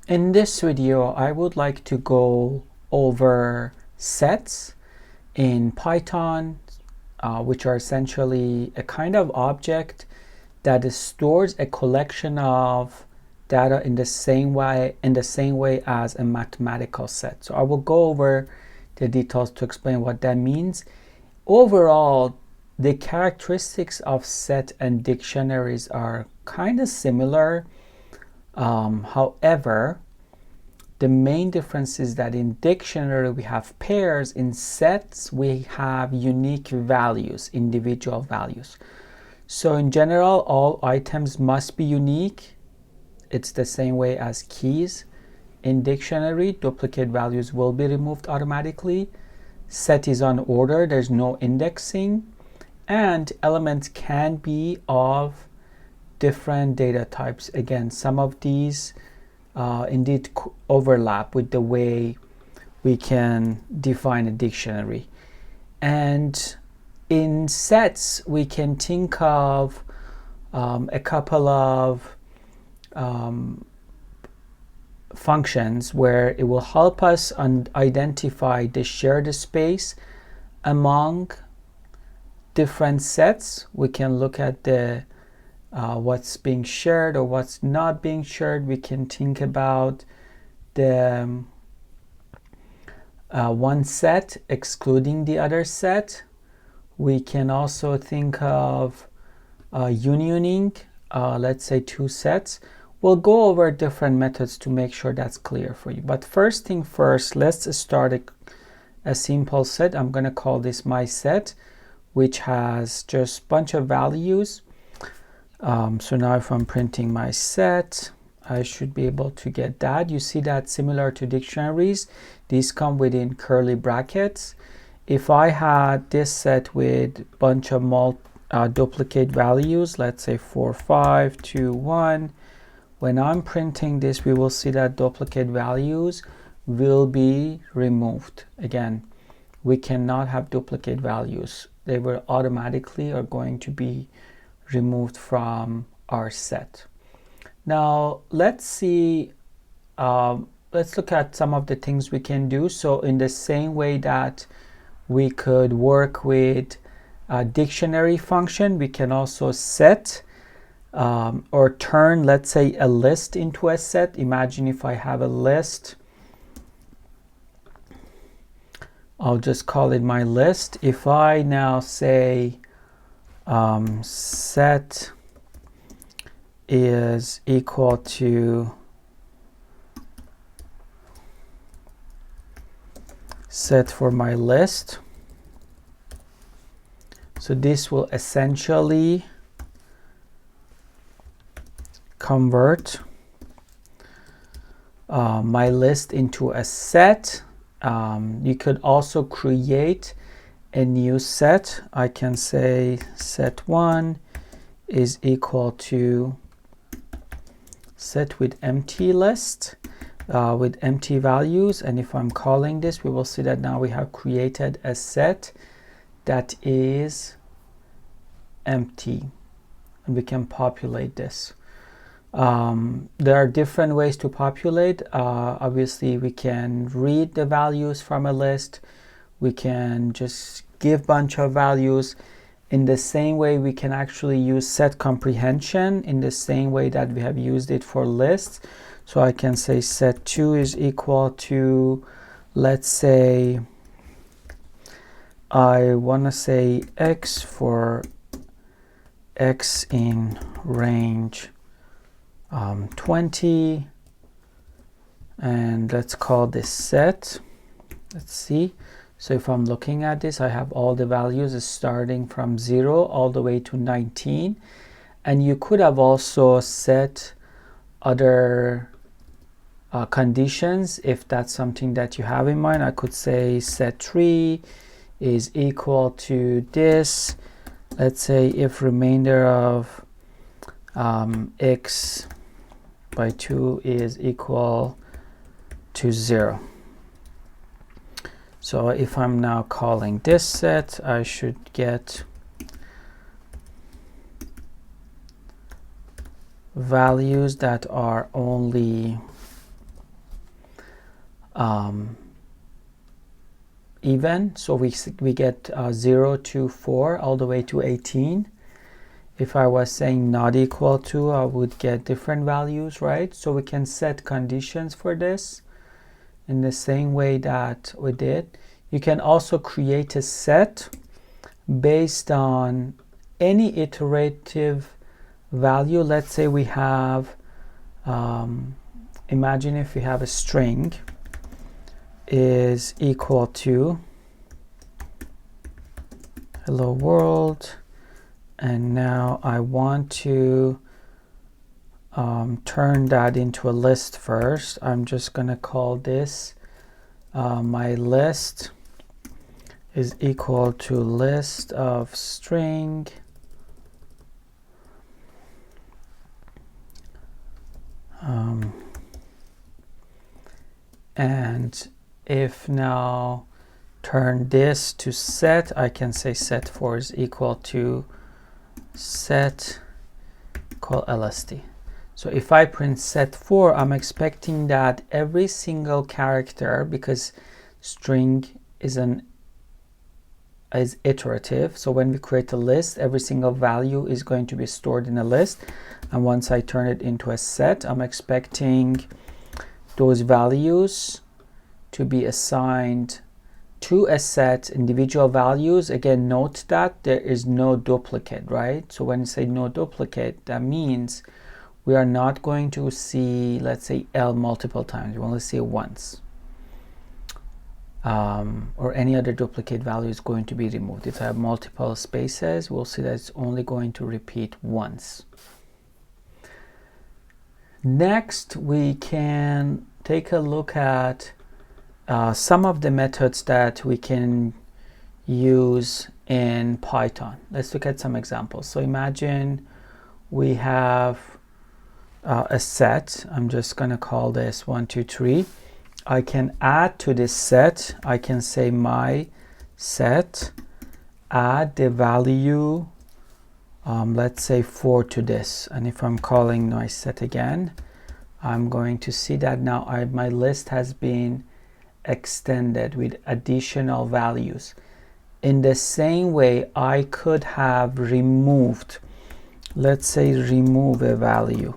In this video, I would like to go over sets in Python, which are essentially a kind of object that stores a collection of data in the same way as a mathematical set. So I will go over the details to explain what that means. Overall, the characteristics of set and dictionaries are kind of similar. However, the main difference is that in dictionary we have pairs, in sets we have unique values, individual values. So in general, all items must be unique. It's the same way as keys. In dictionary, duplicate values will be removed automatically. Set is on order, there's no indexing, and elements can be of different data types. Again, some of these indeed overlap with the way we can define a dictionary. And in sets, we can think of a couple of functions where it will help us identify the shared space among different sets. We can look at the what's being shared or what's not being shared. We can think about the one set excluding the other set. We can also think of unioning, let's say two sets. We'll go over different methods to make sure that's clear for you. But first thing first, let's start a simple set. I'm going to call this my set, which has just a bunch of values. So now if I'm printing my set, I should be able to get that. You see that similar to dictionaries, these come within curly brackets. If I had this set with a bunch of duplicate values, let's say 4, 5, 2, 1, when I'm printing this, we will see that duplicate values will be removed. Again, we cannot have duplicate values. They will automatically are going to be removed from our set. Now let's see, let's look at some of the things we can do. So in the same way that we could work with a dictionary function, we can also set or turn, let's say, a list into a set. Imagine if I have a list, I'll just call it my list. If I now say set is equal to set for my list, so this will essentially convert my list into a set. You could also create a new set. I can say set1 is equal to set with empty list with empty values, and if I'm calling this, we will see that now we have created a set that is empty, and we can populate this. There are different ways to populate. Obviously we can read the values from a list. We can just give a bunch of values. In the same way, we can actually use set comprehension in the same way that we have used it for lists. So I can say set2 is equal to, let's say, I want to say x for x in range 20, and let's call this set. Let's see. So if I'm looking at this, I have all the values starting from 0 all the way to 19. And you could have also set other conditions if that's something that you have in mind. I could say set3 is equal to this. Let's say if remainder of x by 2 is equal to 0. So if I'm now calling this set, I should get values that are only even, so we get 0 to 4 all the way to 18. If I was saying not equal to, I would get different values, right? So we can set conditions for this in the same way that we did. You can also create a set based on any iterative value. Let's say we have, imagine if we have a string is equal to hello world, and now I want to turn that into a list first. I'm just gonna call this my list is equal to list of string and if now turn this to set, I can say set4 is equal to set call lst. So if I print set4, I'm expecting that every single character, because string is iterative, so when we create a list, every single value is going to be stored in a list, and once I turn it into a set, I'm expecting those values to be assigned to a set, individual values. Again, note that there is no duplicate, right? So when you say no duplicate, that means we are not going to see, let's say, L multiple times. We only see it once. Or any other duplicate value is going to be removed. If I have multiple spaces, we'll see that it's only going to repeat once. Next, we can take a look at some of the methods that we can use in Python. Let's look at some examples. So imagine we have a set. I'm just going to call this 1, 2, 3. I can add to this set. I can say my set, add the value, let's say 4 to this. And if I'm calling my set again, I'm going to see that now my list has been extended with additional values. In the same way, I could have removed, let's say remove a value.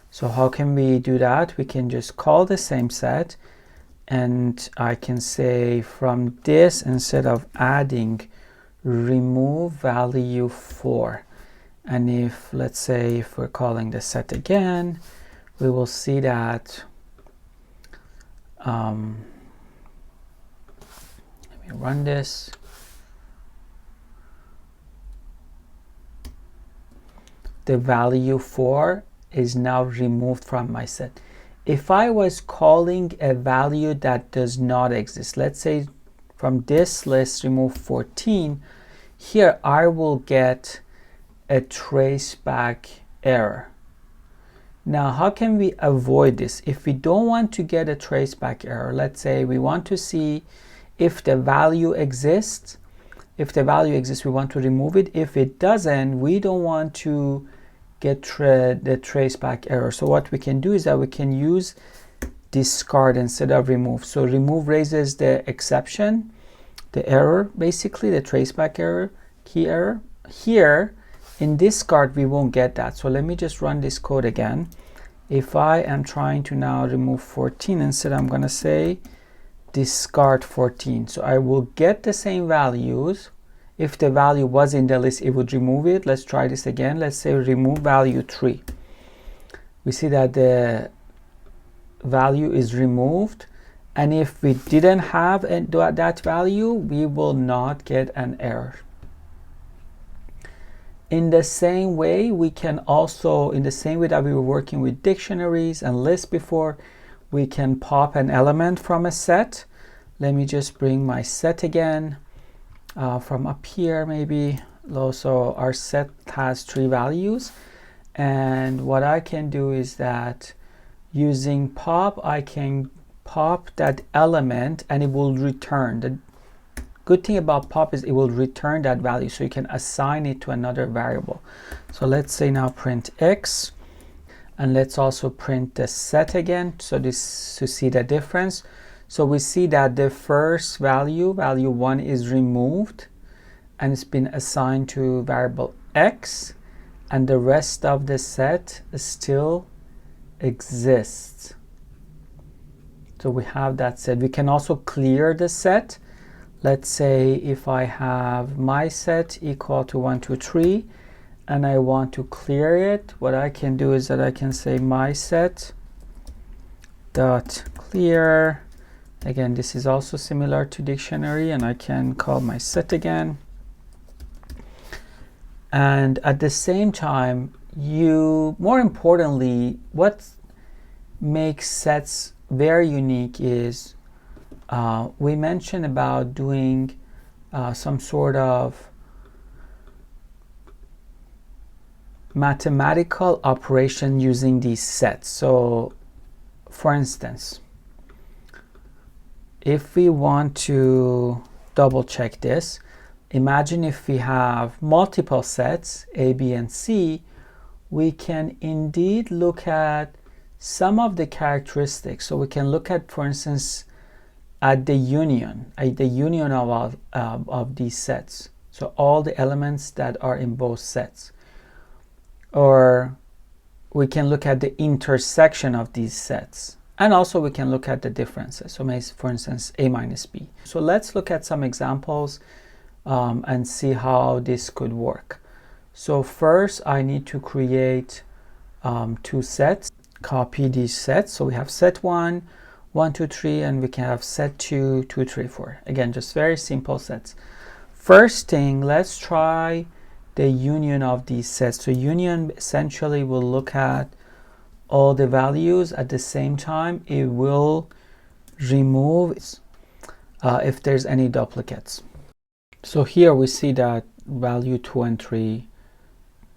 So how can we do that? We can just call the same set, and I can say from this, instead of adding, remove value 4. And if, let's say, if we're calling the set again, we will see that let me run this. The value 4 is now removed from my set. If I was calling a value that does not exist, let's say from this list remove 14, here I will get a traceback error. Now, how can we avoid this? If we don't want to get a traceback error, let's say we want to see if the value exists. If the value exists, we want to remove it. If it doesn't, we don't want to get the traceback error. So what we can do is that we can use discard instead of remove. So remove raises the exception, the error, basically the traceback error, key error. Here in discard, we won't get that. So let me just run this code again. If I am trying to now remove 14, instead I'm going to say discard 14. So I will get the same values. If the value was in the list, it would remove it. Let's try this again. Let's say remove value 3. We see that the value is removed. And if we didn't have that value, we will not get an error. In the same way, we can also, in the same way that we were working with dictionaries and lists before, we can pop an element from a set. Let me just bring my set again from up here maybe. So our set has 3 values. And what I can do is that using pop, I can pop that element and it will return. The good thing about pop is it will return that value, so you can assign it to another variable. So let's say now print x, and let's also print the set again, so this to see the difference. So we see that the first value, value 1, is removed and it's been assigned to variable x, and the rest of the set still exists. So we have that set. We can also clear the set. Let's say if I have my set equal to 1, 2, 3, and I want to clear it, what I can do is that I can say my set dot clear. Again, this is also similar to dictionary, and I can call my set again. And at the same time, more importantly, what makes sets very unique is we mentioned about doing some sort of mathematical operation using these sets. So for instance, if we want to double check this, imagine if we have multiple sets A, B, and C, we can indeed look at some of the characteristics. So we can look at, for instance, at the union of these sets. So all the elements that are in both sets. Or we can look at the intersection of these sets. And also we can look at the differences. So for instance, A minus B. So let's look at some examples and see how this could work. So first I need to create 2 sets. Copy these sets. So we have set 1, 1, 2, 3, and we can have set 2, 2, 3, 4. Again, just very simple sets. First thing, let's try the union of these sets. So union essentially will look at all the values at the same time. It will remove if there's any duplicates. So here we see that value 2 and 3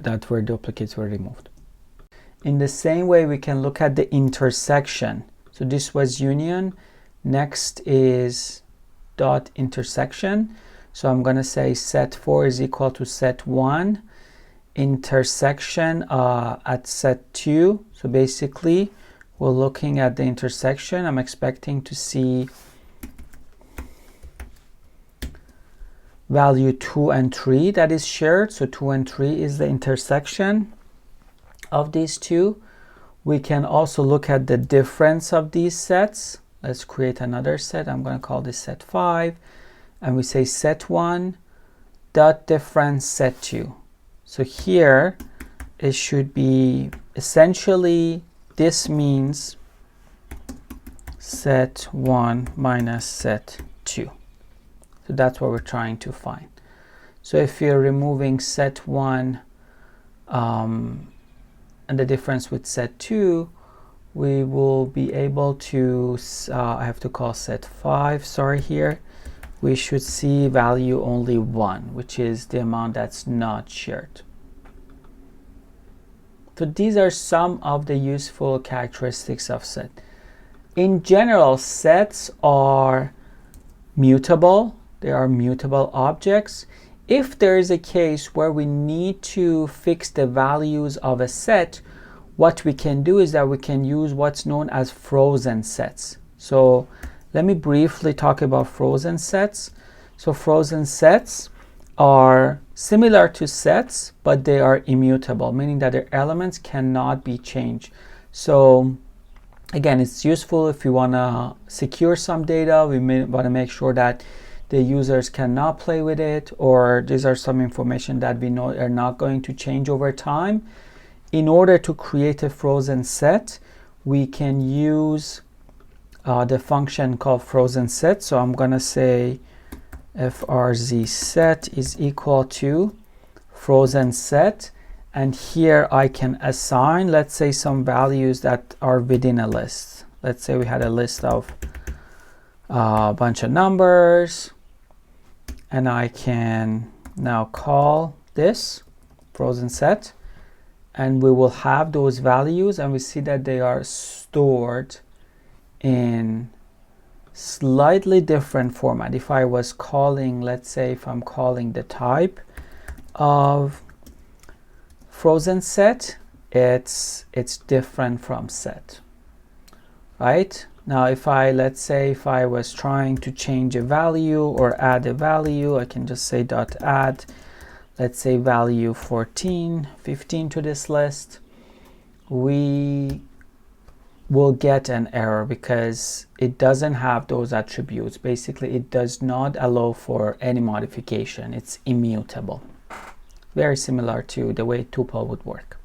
that were duplicates were removed. In the same way, we can look at the intersection. So this was union. Next is dot intersection. So I'm going to say set 4 is equal to set 1 intersection at set 2. So basically, we're looking at the intersection. I'm expecting to see value 2 and 3 that is shared. So 2 and 3 is the intersection of these two. We can also look at the difference of these sets. Let's create another set. I'm going to call this set 5. And we say set 1 dot difference set 2. So here it should be essentially, this means set 1 minus set 2. So that's what we're trying to find. So if you're removing set 1 and the difference with set 2, we will be able to, I have to call set 5, sorry here. We should see value only 1, which is the amount that's not shared. So these are some of the useful characteristics of set. In general, sets are mutable. They are mutable objects. If there is a case where we need to fix the values of a set, what we can do is that we can use what's known as frozen sets. So let me briefly talk about frozen sets. So frozen sets are similar to sets, but they are immutable, meaning that their elements cannot be changed. So again, it's useful if you want to secure some data. We may want to make sure that the users cannot play with it, or these are some information that we know are not going to change over time. In order to create a frozen set, we can use the function called frozen set. So I'm going to say frz set is equal to frozen set, and here I can assign, let's say, some values that are within a list. Let's say we had a list of a bunch of numbers, and I can now call this frozen set, and we will have those values, and we see that they are stored in slightly different format. If I was calling, let's say if I'm calling the type of frozen set, it's different from set, right? Now if I, let's say if I was trying to change a value or add a value, I can just say dot add, let's say value 14, 15 to this list. We will get an error because it doesn't have those attributes. Basically, it does not allow for any modification. It's immutable. Very similar to the way tuple would work.